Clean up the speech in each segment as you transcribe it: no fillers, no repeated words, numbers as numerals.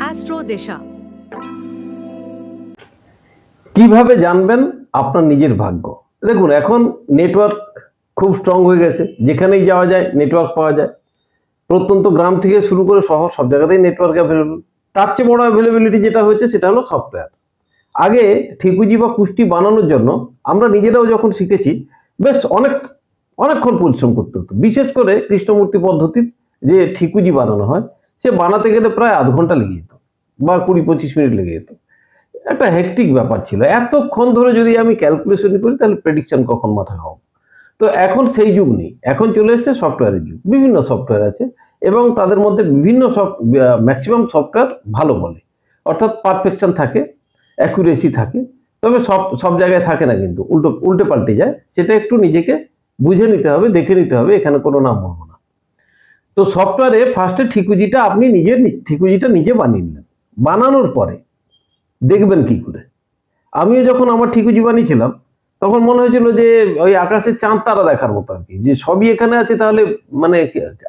Astro দিশা। কিভাবে জানবেন আপনার নিজের ভাগ্য? দেখুন, এখন নেটওয়ার্ক খুব স্ট্রং হয়ে গেছে, যেখানেই যাওয়া যায় নেটওয়ার্ক পাওয়া যায়। প্রত্যন্ত গ্রাম থেকে শুরু করে শহর সব জায়গাতেই নেটওয়ার্ক অ্যাভেলেবল। তার চেয়ে বড় অ্যাভেলেবিলিটি যেটা হয়েছে সেটা হলো সফটওয়্যার। আগে ঠিকুজি বা কুষ্টি বানানোর জন্য আমরা নিজেরাও যখন শিখেছি, বেশ অনেকক্ষণ পরিশ্রম করতে হতো। বিশেষ করে কৃষ্ণমূর্তি পদ্ধতির যে ঠিকুজি বানানো হয়, সে বানাতে গেলে প্রায় আধ ঘন্টা লেগে যেত বা 20-25 মিনিট লেগে যেত। একটা হেক্টিক ব্যাপার ছিল। এতক্ষণ ধরে যদি আমি ক্যালকুলেশন করি তাহলে প্রেডিকশন কখন মাথায় হবে। তো এখন সেই যুগ নেই, এখন চলে এসেছে সফটওয়্যারের যুগ। বিভিন্ন সফটওয়্যার আছে এবং তাদের মধ্যে বিভিন্ন ম্যাক্সিমাম সফটওয়্যার ভালো বলে, অর্থাৎ পারফেকশন থাকে, অ্যাকুরেসি থাকে। তবে সব সব জায়গায় থাকে না, কিন্তু উল্টে পাল্টে যায়। সেটা একটু নিজেকে বুঝে নিতে হবে, দেখে নিতে হবে, এখানে কোনো নাম বলবো না। তো সফটওয়্যারে ফার্স্টে ঠিকুজিটা আপনি ঠিকুজিটা নিজে বানিয়ে নিলেন। বানানোর পরে দেখবেন কি করে। আমিও যখন আমার ঠিকুজি বানিয়েছিলাম তখন মনে হয়েছিল যে ওই আকাশের চাঁদ তারা দেখার মতো আর কি, যে সবই এখানে আছে, তাহলে মানে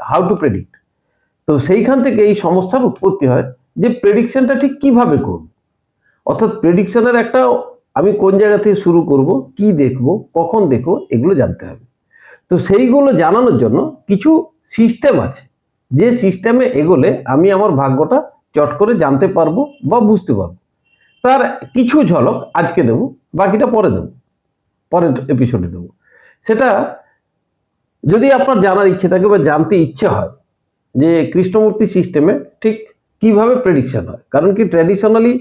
হাউ টু প্রেডিক্ট। তো সেইখান থেকে এই সমস্যার উৎপত্তি হয় যে প্রেডিকশনটা ঠিক কিভাবে করব, অর্থাৎ প্রেডিকশনের একটা আমি কোন জায়গা থেকে শুরু করব, কি দেখব, কখন দেখব, এগুলো জানতে হবে। তো সেইগুলো জানানোর জন্য কিছু সিস্টেম আছে, যে সিস্টেমে এগোলে আমি আমার ভাগ্যটা চট করে জানতে পারবো বা বুঝতে পারবো। তার কিছু ঝলক আজকে দেব, বাকিটা পরে দেব, পরের এপিসোডে দেবো। সেটা যদি আপনার জানার ইচ্ছে থাকে বা জানতে ইচ্ছে হয় যে কৃষ্ণমূর্তি সিস্টেমে ঠিক কিভাবে প্রেডিকশন হয়। কারণ কি, ট্র্যাডিশনালি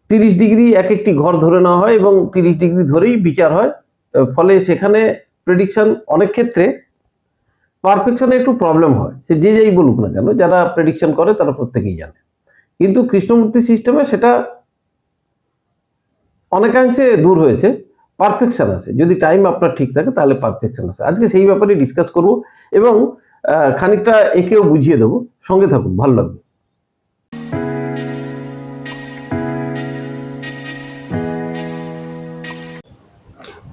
30 ডিগ্রি এক একটি ঘর ধরে নেওয়া হয় এবং 30 ডিগ্রি ধরেই বিচার হয়। ফলে সেখানে প্রেডিকশন অনেক ক্ষেত্রে পারফেকশনে একটু প্রবলেম হয়। সে যে যাই বলুক না কেন, যারা প্রেডিকশন করে তারা প্রত্যেকেই জানে। কিন্তু কৃষ্ণমূর্তি সিস্টেমে সেটা অনেকাংশে দূর হয়েছে, পারফেকশন আছে। যদি টাইম আপনার ঠিক থাকে তাহলে পারফেকশন আছে। আজকে সেই ব্যাপারে ডিসকাস করব এবং খানিকটা একেও বুঝিয়ে দেবো। সঙ্গে থাকুন, ভালো লাগবে।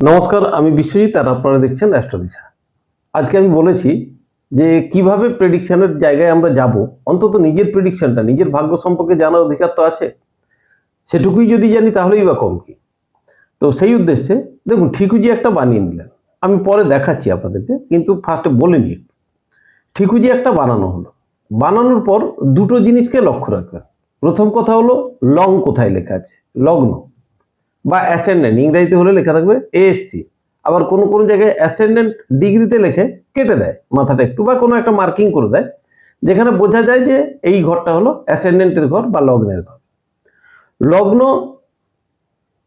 নমস্কার, আমি বিশ্বজিৎ আর আপনারা দেখছেন অ্যাস্ট্রো দিশা। আজকে আমি বলেছি যে কিভাবে প্রেডিকশনের জায়গায় আমরা যাব। অন্তত নিজের প্রেডিকশনটা, নিজের ভাগ্য সম্পর্কে জানার অধিকার তো আছে। সেটুকুই যদি জানি তাহলেই বা কম কি। তো সেই উদ্দেশ্যে দেখুন, ঠিকুজি একটা বানিয়ে নিলেন। আমি পরে দেখাচ্ছি আপনাদেরকে, কিন্তু ফার্স্টে বলে নিই। ঠিকুজি একটা বানানো হলো। বানানোর পর দুটো জিনিসকে লক্ষ্য রাখবেন। প্রথম কথা হলো লং কোথায় লেখা আছে, লগ্ন বা অ্যাসেন্ডেন্ট, ইংরেজিতে হলে লেখা থাকবে এএসসি। আবার কোনো কোনো জায়গায় অ্যাসেন্ডেন্ট ডিগ্রিতে লেখে কেটে দেয় মাথাটা একটু, বা কোনো একটা মার্কিং করে দেয়, যেখানে বোঝা যায় যে এই ঘরটা হলো অ্যাসেন্ডেন্টের ঘর বা লগ্নের ঘর। লগ্ন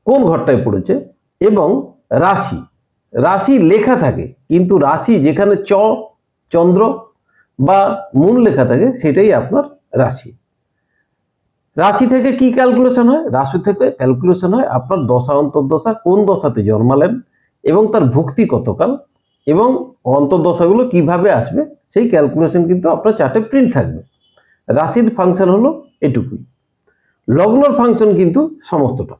কোন ঘরটায় পড়েছে এবং রাশি, রাশি লেখা থাকে, কিন্তু রাশি যেখানে চন্দ্র বা মুন লেখা থাকে সেটাই আপনার রাশি। রাশি থেকে কি ক্যালকুলেশন হয়? রাশি থেকে ক্যালকুলেশন হয় আপনার দশা অন্তর্দশা, কোন দশাতে জন্মালেন এবং তার ভুক্তি কতকাল এবং অন্তর্দশাগুলো কিভাবে আসবে, সেই ক্যালকুলেশন কিন্তু আপনার চার্টে প্রিন্ট থাকবে। রাশির ফাংশন হলো এটুকুই। লগ্নর ফাংশন কিন্তু সমস্তটা।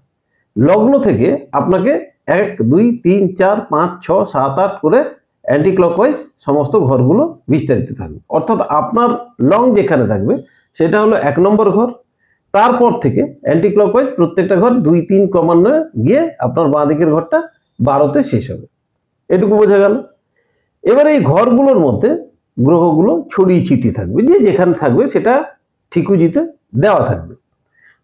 লগ্ন থেকে আপনাকে 1, 2, 3, 4, 5, 6, 7, 8 করে অ্যান্টি ক্লকওয়াইজ সমস্ত ঘরগুলো বিস্তারিত থাকবে। অর্থাৎ আপনার লং যেখানে থাকবে সেটা হলো 1 নম্বর ঘর। তারপর থেকে অ্যান্টি ক্লকওয়াইজ প্রত্যেকটা ঘর 2, 3 ক্রমান্বয়ে গিয়ে আপনার বাঁ দিকের ঘরটা 12তে শেষ হবে। এটুকু বোঝা গেল। এবার এই ঘরগুলোর মধ্যে গ্রহগুলো ছড়িয়ে ছিটিয়ে থাকবে, যে যেখানে থাকবে সেটা ঠিকুজিতে দেওয়া থাকবে।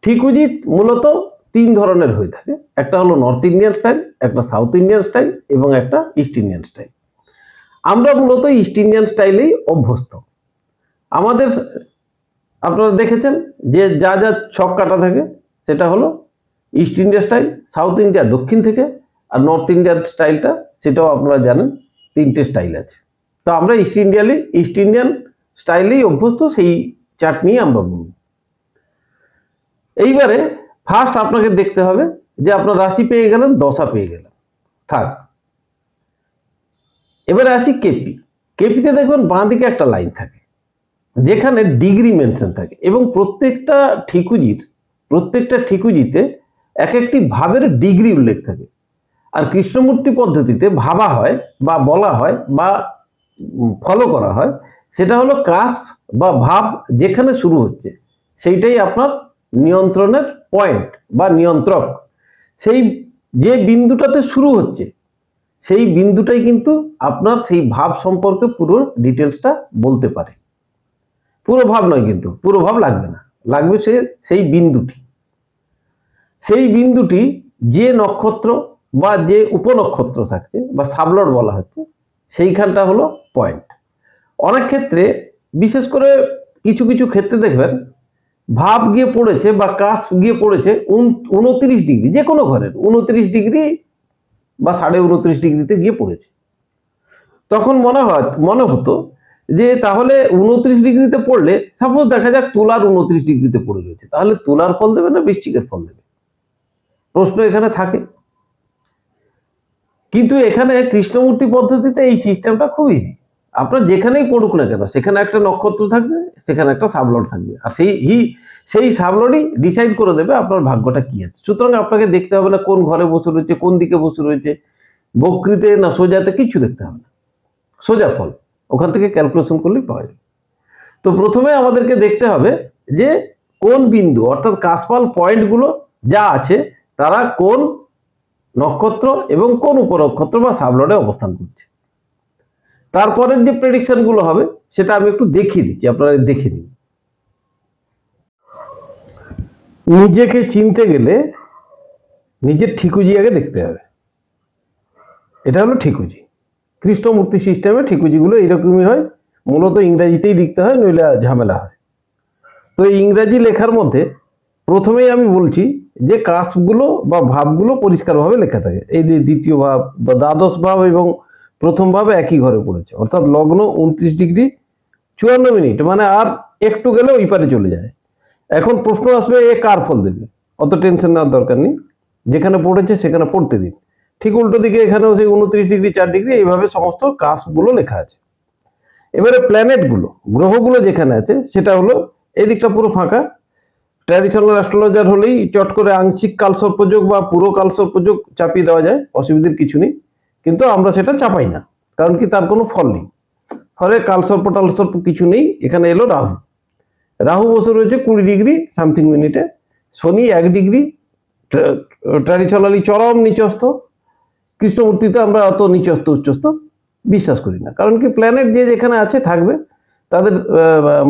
ঠিকুজি মূলত 3 ধরনের হয়ে থাকে। একটা হলো নর্থ ইন্ডিয়ান স্টাইল, একটা সাউথ ইন্ডিয়ান স্টাইল এবং একটা ইস্ট ইন্ডিয়ান স্টাইল। আমরা মূলত ইস্ট ইন্ডিয়ান স্টাইলেই অভ্যস্ত। আমাদের আপনারা দেখেছেন যে যা যা ছক কাটা থাকে সেটা হলো east India style, south India দক্ষিণ থেকে, আর নর্থ ইন্ডিয়ান স্টাইলটা সেটাও আপনারা জানেন, 3টে স্টাইল আছে। তো আমরা ইস্ট ইন্ডিয়ান স্টাইলেই অভ্যস্ত, সেই চার্ট নিয়ে আমরা বলব। এইবারে ফার্স্ট আপনাকে দেখতে হবে যে আপনার রাশি পেয়ে গেলেন, দশা পেয়ে গেলেন, থাক। এবারে আসি কেপি। কেপিতে দেখবেন বাঁ দিকে একটা লাইন থাকে যেখানে ডিগ্রি মেনশন থাকে এবং প্রত্যেকটা ঠিকুজিতে এক একটি ভাবের ডিগ্রি উল্লেখ থাকে। আর কৃষ্ণমূর্তি পদ্ধতিতে ভাবা হয় বা বলা হয় বা ফলো করা হয় সেটা হলো কাস্প বা ভাব যেখানে শুরু হচ্ছে সেইটাই আপনার নিয়ন্ত্রণের পয়েন্ট বা নিয়ন্ত্রক। সেই যে বিন্দুটাতে শুরু হচ্ছে সেই বিন্দুটাই কিন্তু আপনার সেই ভাব সম্পর্কে পুরো ডিটেলসটা বলতে পারে। পুরো ভাব নয়, কিন্তু পুরো ভাব লাগবে না, লাগবে সেই বিন্দুটি। সেই বিন্দুটি যে নক্ষত্র বা যে উপনক্ষত্র থাকছে বা সাবলট বলা হচ্ছে সেইখানটা হলো পয়েন্ট। অনেক ক্ষেত্রে, বিশেষ করে কিছু কিছু ক্ষেত্রে দেখবেন ভাব গিয়ে পড়েছে বা কাস্প গিয়ে পড়েছে 29 ডিগ্রি, যে কোনো ঘরের 29 ডিগ্রি বা 29.5 ডিগ্রিতে গিয়ে পড়েছে। তখন মনে হতো যে তাহলে 29 ডিগ্রিতে পড়লে, সাপোজ দেখা যাক তুলার 29 ডিগ্রিতে পড়ে রয়েছে, তাহলে তুলার ফল দেবে না বৃশ্চিকের ফল দেবে? প্রশ্ন এখানে থাকে। কিন্তু এখানে কৃষ্ণমূর্তি পদ্ধতিতে এই সিস্টেমটা খুব ইজি। আপনার যেখানেই পড়ুক না কেন সেখানে একটা নক্ষত্র থাকবে, সেখানে একটা সাবলট থাকবে, আর সেই সাবলটই ডিসাইড করে দেবে আপনার ভাগ্যটা কি আছে। সুতরাং আপনাকে দেখতে হবে না কোন ঘরে বসে রয়েছে, কোন দিকে বসে রয়েছে, বক্রিতে না সোজাতে, কিছু দেখতে হবে না, সোজা ফল ওখান থেকে ক্যালকুলেশন করলেই পাওয়া যাবে। তো প্রথমে আমাদেরকে দেখতে হবে যে কোন বিন্দু অর্থাৎ কাশপাল পয়েন্টগুলো যা আছে তারা কোন নক্ষত্র এবং কোন উপনক্ষত্র বা সাবলটে অবস্থান করছে। তারপরের যে প্রেডিকশন গুলো হবে সেটা আমি একটু দেখিয়ে দিচ্ছি, আপনারা দেখে নিন। নিজেকে চিনতে গেলে নিজের ঠিকুজি আগে দেখতে হবে। এটা হলো ঠিকুজি। কৃষ্ণমূর্তি সিস্টেমে ঠিকুজিগুলো এরকমই হয়, মূলত ইংরাজিতেই লিখতে হয়, নইলে ঝামেলা হয়। তো এই ইংরাজি লেখার মধ্যে প্রথমেই আমি বলছি যে কাস্পগুলো বা ভাবগুলো পরিষ্কারভাবে লেখা থাকে। এই যে দ্বিতীয় ভাব বা দ্বাদশ ভাব এবং প্রথম ভাব একই ঘরে পড়েছে, অর্থাৎ লগ্ন 29 ডিগ্রি 54 মিনিট, মানে আর একটু গেলে ওই পারে চলে যায়। এখন প্রশ্ন আসবে, এ কার ফল দেবে? অত টেনশন নেওয়ার দরকার নেই, যেখানে পড়েছে সেখানে পড়তে দিন। ঠিক উল্টো দিকে এখানেও সেই 29 ডিগ্রি 4 ডিগ্রি এইভাবে সমস্ত কাস্পগুলো লেখা আছে। এবারে প্ল্যানেটগুলো, গ্রহগুলো যেখানে আছে সেটা হলো এই দিকটা পুরো ফাঁকা। ট্র্যাডিশনাল অ্যাস্ট্রোলজার হলেই চট করে আংশিক কালসর্পযোগ বা পুরো কালসর্পযোগ চাপিয়ে দেওয়া যায়, অসুবিধার কিছু নেই। কিন্তু আমরা সেটা চাপাই না, কারণ কি তার কোনো ফল নেই। ফলে কালসর্প টালসর্প কিছু নেই। এখানে এলো রাহু। রাহু বসে রয়েছে 20 ডিগ্রি সামথিং মিনিটে। শনি 1 ডিগ্রি, ট্র্যাডিশনালি চরম নিচস্থ। কৃষ্ণমূর্তিতে আমরা অত নিচস্থ উচ্চস্থ বিশ্বাস করি না, কারণ কি প্ল্যানেট যে যেখানে আছে থাকবে, তাদের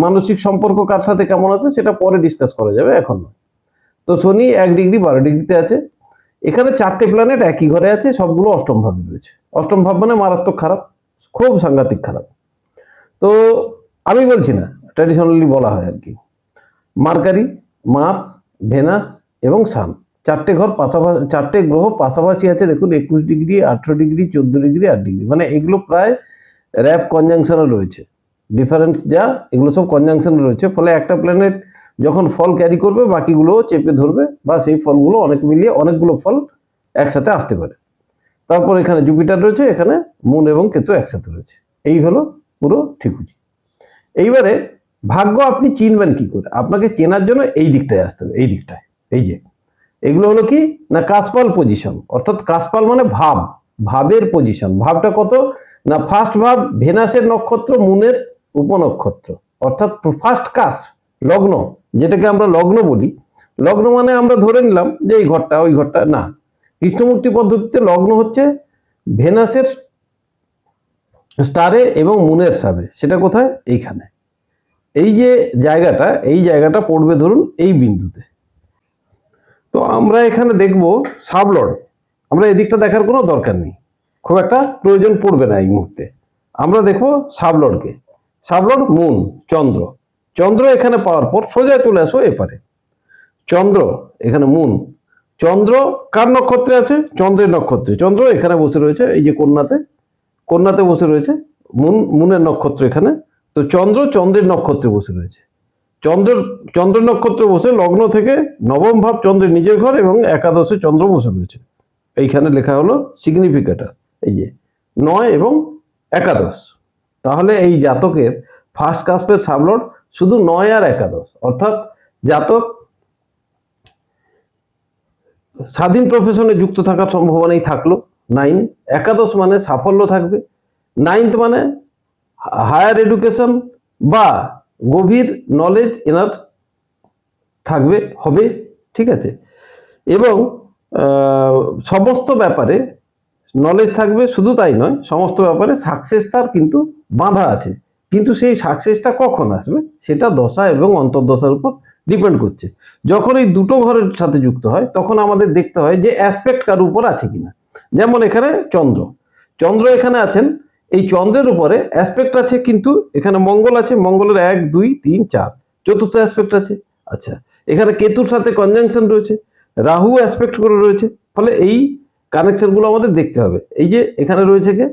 মানসিক সম্পর্ক কার সাথে কেমন আছে সেটা পরে ডিসকাস করা যাবে, এখন নয়। তো শনি 1 ডিগ্রি 12 ডিগ্রিতে আছে। এখানে 4টে প্ল্যানেট একই ঘরে আছে, সবগুলো অষ্টম ভাবে রয়েছে। অষ্টম ভাব মানে মারাত্মক খারাপ, খুব সাংঘাতিক খারাপ। তো আমি বলছি না, ট্র্যাডিশনালি বলা হয় আর কি। মার্কারি, মার্স, ভেনাস এবং সান, 4টে ঘর পাশাপাশি, 4টে গ্রহ পাশাপাশি আছে। দেখুন 21 ডিগ্রি 18 ডিগ্রি 14 ডিগ্রি 8 ডিগ্রি, মানে এগুলো প্রায় র্যাপ কনজাংশনে রয়েছে। ডিফারেন্স যা, এগুলো সব কনজাংশনে রয়েছে। ফলে একটা প্ল্যানেট যখন ফল ক্যারি করবে বাকিগুলো চেপে ধরবে, বা সেই ফলগুলো অনেক মিলিয়ে অনেকগুলো ফল একসাথে আসতে পারে। তারপর এখানে জুপিটার রয়েছে, এখানে মুন এবং কেতু একসাথে রয়েছে। এই হলো পুরো ঠিকুজি। এইবারে ভাগ্য আপনি চিনবেন কি করে? আপনাকে চেনার জন্য এই দিকটায় আসতে হবে, এই দিকটায়। এই যে এগুলো হলো কি না কাশপাল পজিশন, অর্থাৎ কাশপাল মানে ভাব, ভাবের পজিশন। ভাবটা কত না ফার্স্ট ভাব ভেনাসের নক্ষত্র, মুনের উপনক্ষত্র, অর্থাৎ ফার্স্ট কাস্প, লগ্ন, যেটাকে আমরা লগ্ন বলি। লগ্ন মানে আমরা ধরে নিলাম যে এই ঘরটা ওই ঘরটা না। কৃষ্ণমূর্তি পদ্ধতিতে লগ্ন হচ্ছে ভেনাসের স্টারে এবং মুনের সাবে। সেটা কোথায়? এইখানে। এই যে জায়গাটা, এই জায়গাটা পড়বে ধরুন এই বিন্দুতে। তো আমরা এখানে দেখব সাবলট। আমরা এদিকটা দেখার কোনো দরকার নেই, খুব একটা প্রয়োজন পড়বে না এই মুহূর্তে। আমরা দেখব সাবলটকে। সাবলট মুন, চন্দ্র। চন্দ্র এখানে পাওয়ার পর সোজা চলে আসবো এপারে। চন্দ্র এখানে মুন। চন্দ্র কার নক্ষত্রে আছে? চন্দ্রের নক্ষত্রে। চন্দ্র এখানে বসে রয়েছে এই যে কন্যাতে, কন্যাতে বসে রয়েছে। মুনের নক্ষত্র এখানে। তো চন্দ্র চন্দ্রের নক্ষত্রে বসে রয়েছে। চন্দ্র নক্ষত্রে বসে লগ্ন থেকে নবম ভাব চন্দ্রের নিজের ঘর এবং একাদশে চন্দ্র বসে রয়েছে। এইখানে লেখা হলো সিগনিফিকেটর, এই যে 9 এবং একাদশ। তাহলে এই জাতকের ফার্স্ট কাস্পের সাবলট শুধু 9 আর একাদশ, অর্থাৎ জাতক স্বাধীন প্রফেশনে যুক্ত থাকার সম্ভাবনাই থাকলো 9। একাদশ মানে সাফল্য থাকবে। 9th মানে হায়ার এডুকেশন বা গভীর নলেজ এনার থাকবে হবে, ঠিক আছে, এবং সমস্ত ব্যাপারে নলেজ থাকবে। শুধু তাই নয়, সমস্ত ব্যাপারে সাকসেস তার কিন্তু বাঁধা আছে, কিন্তু সেই সাকসেসটা কখন আসবে সেটা দশা এবং অন্তর্দশার উপর ডিপেন্ড করছে। যখন এই দুটো ঘরের সাথে যুক্ত হয় তখন আমাদের দেখতে হয় যে অ্যাসপেক্ট কার উপর আছে কিনা। যেমন এখানে চন্দ্র, চন্দ্র এখানে আছেন, এই চন্দ্রের উপরে অ্যাসপেক্ট আছে, কিন্তু এখানে মঙ্গল আছে, মঙ্গলের 1 2 3 4 চতুর্থ অ্যাসপেক্ট আছে। আচ্ছা, এখানে কেতুর সাথে কনজাংশন রয়েছে, রাহু অ্যাসপেক্ট করে রয়েছে। ফলে এই কানেকশনগুলো আমাদের দেখতে হবে। এই যে এখানে রয়েছে কে,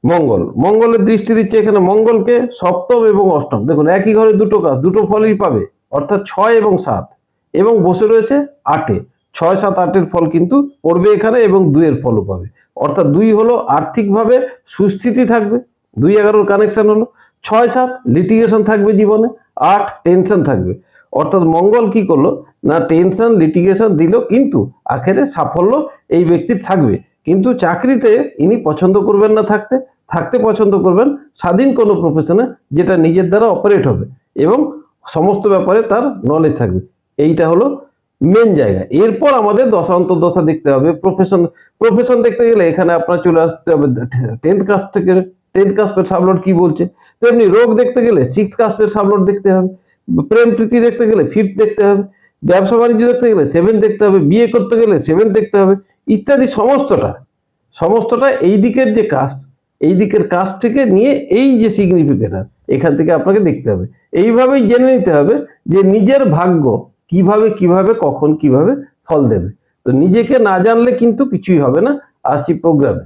মঙ্গল, মঙ্গলের দৃষ্টি দিচ্ছে এখানে মঙ্গলকে, সপ্তম এবং অষ্টম। দেখুন একই ঘরে দুটো কাজ, দুটো ফলই পাবে, অর্থাৎ 6 এবং 7, এবং বসে রয়েছে 8-এ। 6 7 8-এর ফল কিন্তু পড়বে এখানে, এবং 2-এর ফলও পাবে। অর্থাৎ 2 হলো আর্থিকভাবে সুস্থিতি থাকবে, 2-11-র কানেকশন হলো। 6 7 লিটিগেশন থাকবে জীবনে, 8 টেনশন থাকবে। অর্থাৎ মঙ্গল কি করলো না, টেনশন লিটিগেশন দিল, কিন্তু আখেরে সাফল্য এই ব্যক্তির থাকবে। কিন্তু চাকরিতে ইনি পছন্দ করবেন না থাকতে, থাকতে পছন্দ করবেন স্বাধীন কোনো প্রফেশনে, যেটা নিজের দ্বারা অপারেট হবে এবং সমস্ত ব্যাপারে তার নলেজ থাকবে। এইটা হলো মেন জায়গা। এরপর আমাদের দশা অন্তর্দশা দেখতে হবে। প্রফেশন, প্রফেশন দেখতে গেলে এখানে আপনার চলে আসতে হবে 10th কাস্ট থেকে। 10th কাস্টের সাবলট কি বলছে, তেমনি রোগ দেখতে গেলে 6th কাস্টের সাবলট দেখতে হবে, প্রেম প্রীতি দেখতে গেলে 5th দেখতে হবে, ব্যবসা বাণিজ্য দেখতে গেলে 7 দেখতে হবে, বিয়ে করতে গেলে 7 দেখতে হবে, ইত্যাদি। সমস্তটা এই দিকের যে কাস্ট, এই দিকের কাস্ট থেকে নিয়ে এই যে সিগনিফিকেটার, এখান থেকে আপনাকে দেখতে হবে। এইভাবেই জেনে নিতে হবে যে নিজের ভাগ্য কিভাবে কখন কিভাবে ফল দেবে। তো নিজেকে না জানলে কিন্তু কিছুই হবে না। আসছি প্রোগ্রামে।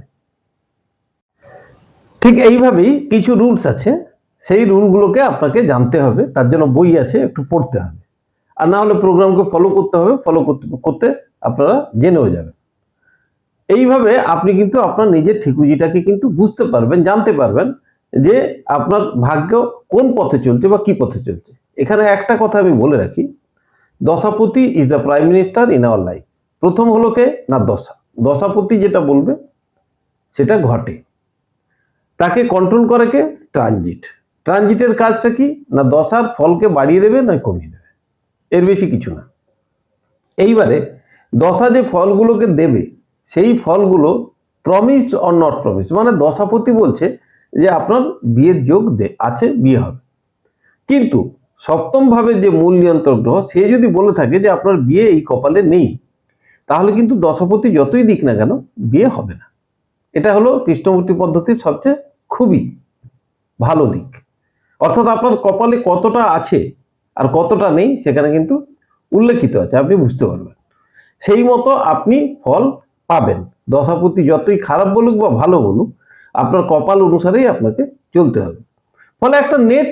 ঠিক এইভাবেই কিছু রুলস আছে, সেই রুলগুলোকে আপনাকে জানতে হবে, তার জন্য বই আছে, একটু পড়তে হবে। আর না হলে প্রোগ্রামকে ফলো করতে হবে, ফলো করতে করতে আপনারা জেনেও যাবেন। এইভাবে আপনি কিন্তু আপনার নিজের ঠিকুজিটাকে কিন্তু বুঝতে পারবেন, জানতে পারবেন যে আপনার ভাগ্য কোন পথে চলছে বা কি পথে চলছে। এখানে একটা কথা আমি বলে রাখি, দশাপতি is the prime minister in our life. প্রথম হলো কে না দশা, দশাপতি যেটা বলবে সেটা ঘটে, তাকে কন্ট্রোল করে কে ট্রানজিট। ট্রানজিটের কাজটা কি না দশার ফলকে বাড়িয়ে দেবে নয় কমিয়ে দেবে, এর বেশি কিছু না। এইবারে দশা যে ফলগুলোকে দেবে সেই ফলগুলো প্রমিসড অর নট প্রমিসড, মানে দশাপতি বলছে যে আপনার বিয়ের যোগ আছে, বিয়ে হবে, কিন্তু সপ্তম ভাবে যে মূল নিয়ন্ত্রক গ্রহ সে যদি বলে থাকে যে আপনার বিয়ে এই কপালে নেই, তাহলে কিন্তু দশাপতি যতই দিক না কেন বিয়ে হবে না। এটা হলো কৃষ্ণমূর্তি পদ্ধতির সবচেয়ে খুবই ভালো দিক। অর্থাৎ আপনার কপালে কতটা আছে আর কতটা নেই সেখানে কিন্তু উল্লেখিত আছে, আপনি বুঝতে পারবেন। সেই মতো আপনি ফল পাবেন। দশাপতি যতই খারাপ বলুক বা ভালো বলুক, আপনার কপাল অনুসারেই আপনাকে চলতে হবে। ফলে একটা নেট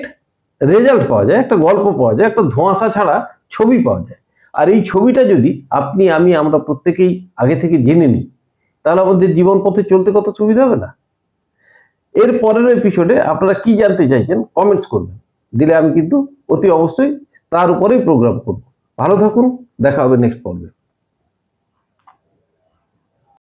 রেজাল্ট পাওয়া যায়, একটা গল্প পাওয়া যায়, একটা ধোঁয়াশা ছাড়া ছবি পাওয়া যায়। আর এই ছবিটা যদি আপনি আমরা প্রত্যেকেই আগে থেকে জেনে নিই, তাহলে আমাদের জীবন পথে চলতে কত সুবিধা হবে না। এর পরের এপিসোডে আপনারা কি জানতে চাইছেন কমেন্টস করবেন, দিলে আমি কিন্তু অতি অবশ্যই তার উপরেই প্রোগ্রাম করব। ভালো থাকুন, দেখা হবে নেক্সট পর্বে।